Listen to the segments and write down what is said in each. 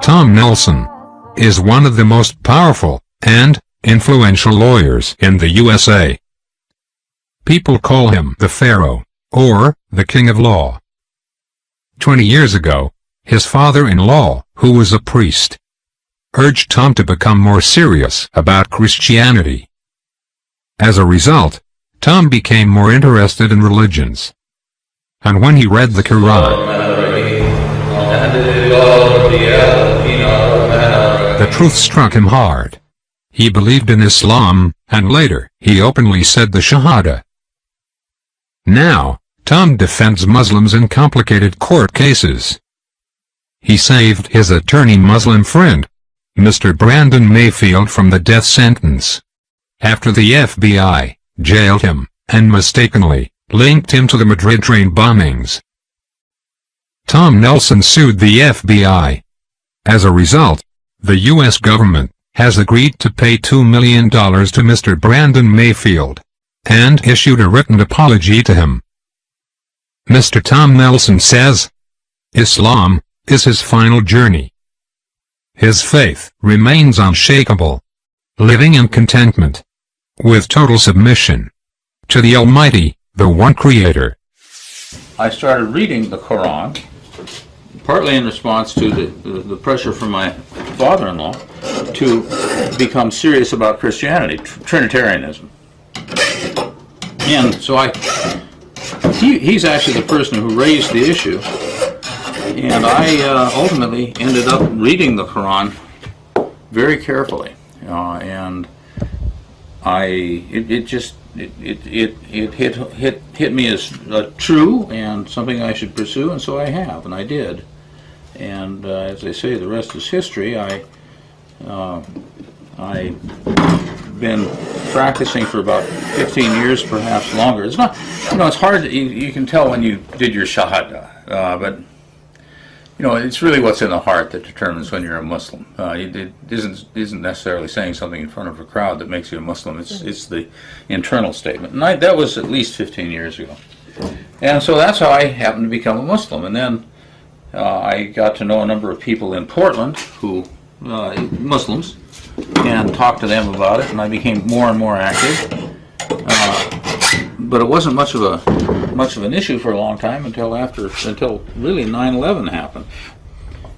Tom Nelson is one of the most powerful and influential lawyers in the USA. People call him the Pharaoh, or the King of Law. 20 years ago, his father-in-law, who was a priest, urged Tom to become more serious about Christianity. As a result, Tom became more interested in religions. And when he read the Quran, the truth struck him hard. He believed in Islam, and later, he openly said the Shahada. Now, Tom defends Muslims in complicated court cases. He saved his attorney Muslim friend, Mr. Brandon Mayfield, from the death sentence after the FBI jailed him and mistakenly linked him to the Madrid train bombings. Tom Nelson sued the FBI. As a result, the U.S. government has agreed to pay $2 million to Mr. Brandon Mayfield, and issued a written apology to him. Mr. Tom Nelson says Islam is his final journey. His faith remains unshakable, living in contentment, with total submission to the Almighty, the One Creator. I started reading the Quran, partly in response to the pressure from my father-in-law to become serious about Christianity, Trinitarianism. And so he's actually the person who raised the issue, and I ultimately ended up reading the Quran very carefully, and it hit me as true and something I should pursue, and so I have, and I did. And as they say, the rest is history. I've been practicing for about 15 years, perhaps longer. It's not, it's hard. You can tell when you did your shahada, but it's really what's in the heart that determines when you're a Muslim. It isn't necessarily saying something in front of a crowd that makes you a Muslim. It's the internal statement. And that was at least 15 years ago. And so that's how I happened to become a Muslim. And then I got to know a number of people in Portland who Muslims, and talked to them about it, and I became more and more active. But it wasn't much of an issue for a long time until really 9/11 happened.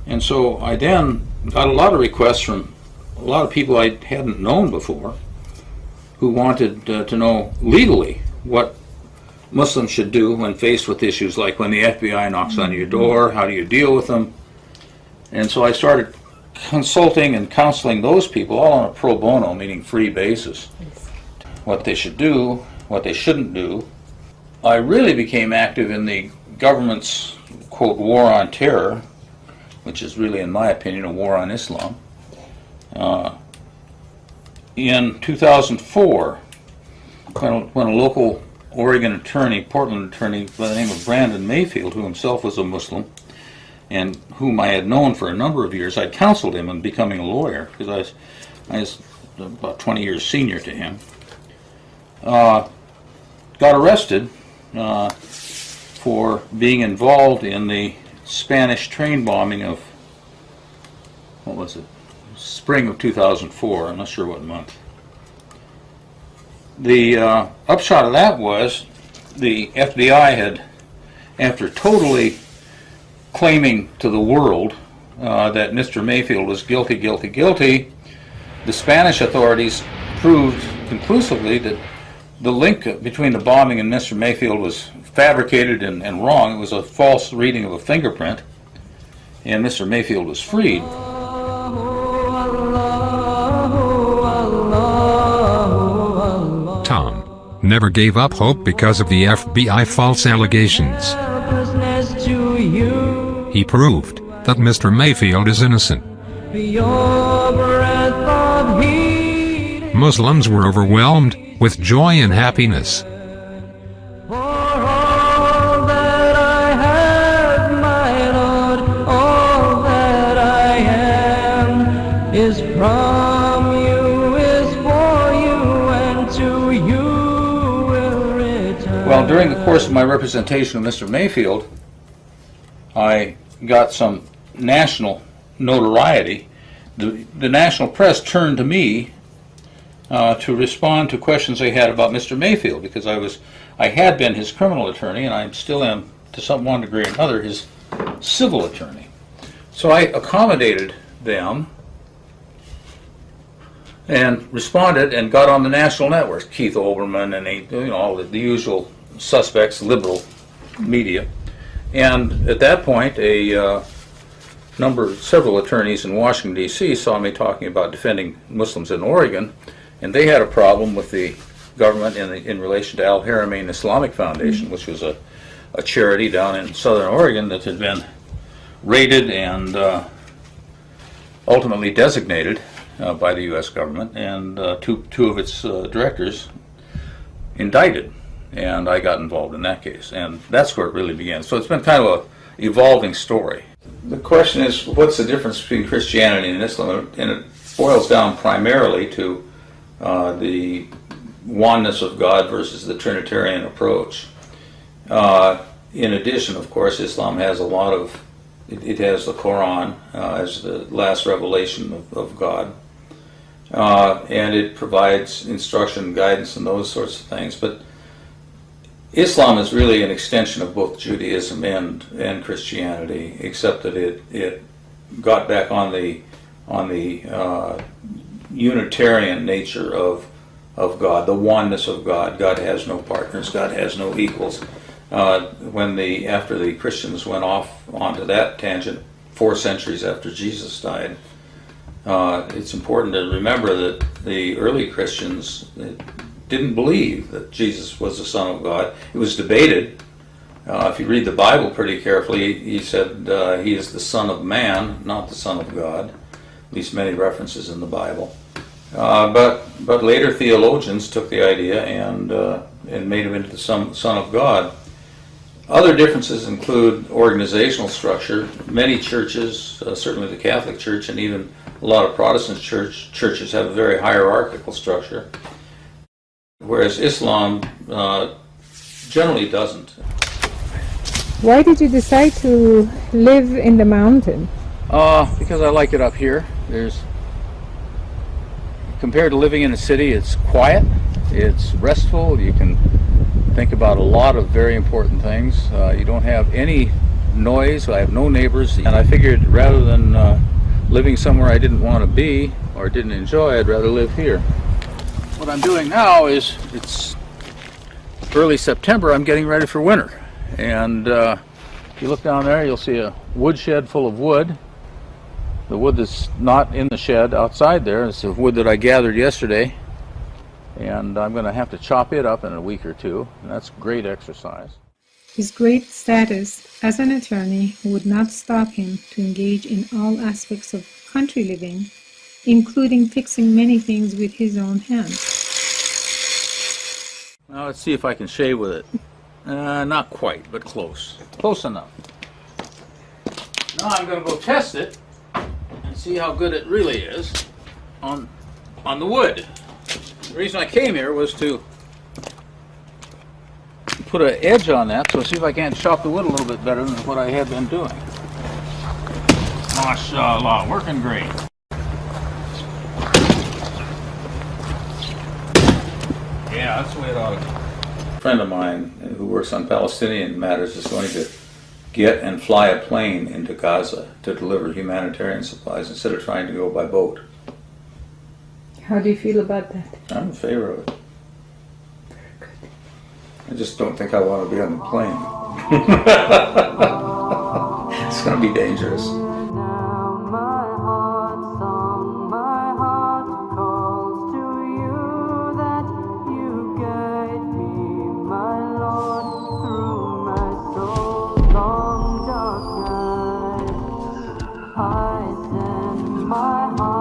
And so I then got a lot of requests from a lot of people I hadn't known before, who wanted to know legally what Muslims should do when faced with issues like when the FBI knocks on your door, how do you deal with them? And so I started consulting and counseling those people, all on a pro bono, meaning free basis, what they should do, what they shouldn't do. I really became active in the government's, quote, war on terror, which is really, in my opinion, a war on Islam. In 2004, when a local Oregon attorney, Portland attorney by the name of Brandon Mayfield, who himself was a Muslim, and whom I had known for a number of years, I'd counseled him in becoming a lawyer, because I was about 20 years senior to him, got arrested for being involved in the Spanish train bombing of, what was it, spring of 2004, I'm not sure what month. The upshot of that was the FBI had, after totally claiming to the world that Mr. Mayfield was guilty, the Spanish authorities proved conclusively that the link between the bombing and Mr. Mayfield was fabricated and wrong. It was a false reading of a fingerprint, and Mr. Mayfield was freed. Tom never gave up hope because of the FBI false allegations. He proved that Mr. Mayfield is innocent. Muslims were overwhelmed with joy and happiness. Well, during the course of my representation of Mr. Mayfield, I got some national notoriety. The national press turned to me to respond to questions they had about Mr. Mayfield, because I had been his criminal attorney, and I still am, to some one degree or another, his civil attorney. So I accommodated them and responded and got on the national networks, Keith Olbermann and all the usual suspects, liberal media. And at that point, several attorneys in Washington, D.C. saw me talking about defending Muslims in Oregon, and they had a problem with the government in relation to Al Haramain Islamic Foundation, which was a charity down in southern Oregon that had been raided and ultimately designated by the U.S. government, and two of its directors indicted. And I got involved in that case, and that's where it really began. So it's been kind of an evolving story. The question is, what's the difference between Christianity and Islam? And it boils down primarily to the oneness of God versus the Trinitarian approach. In addition, of course, Islam has a lot of, it has the Quran as the last revelation of God, and it provides instruction, guidance, and those sorts of things. But Islam is really an extension of both Judaism and Christianity, except that it got back on the Unitarian nature of God, the oneness of God. God has no partners. God has no equals. After the Christians went off onto that tangent 4 centuries after Jesus died, it's important to remember that the early Christians didn't believe that Jesus was the Son of God. It was debated. If you read the Bible pretty carefully, he said he is the Son of Man, not the Son of God. At least many references in the Bible. But later theologians took the idea and made him into the Son of God. Other differences include organizational structure. Many churches, certainly the Catholic Church and even a lot of Protestant churches have a very hierarchical structure, whereas Islam generally doesn't. Why did you decide to live in the mountain? Because I like it up here. Compared to living in a city, it's quiet, it's restful, you can think about a lot of very important things. You don't have any noise, I have no neighbors, and I figured rather than living somewhere I didn't want to be or didn't enjoy, I'd rather live here. What I'm doing now is, it's early September, I'm getting ready for winter. And if you look down there, you'll see a woodshed full of wood. The wood that's not in the shed outside there is the wood that I gathered yesterday. And I'm going to have to chop it up in a week or two. And that's great exercise. His great status as an attorney would not stop him to engage in all aspects of country living, including fixing many things with his own hands. Now let's see if I can shave with it. Not quite, but close. Close enough. Now I'm going to go test it and see how good it really is on the wood. The reason I came here was to put an edge on that, so see if I can't chop the wood a little bit better than what I had been doing. MashaAllah, working great. Yeah, that's the way it ought to be. A friend of mine who works on Palestinian matters is going to get and fly a plane into Gaza to deliver humanitarian supplies instead of trying to go by boat. How do you feel about that? I'm in favor of it. I just don't think I want to be on the plane. It's going to be dangerous. my heart.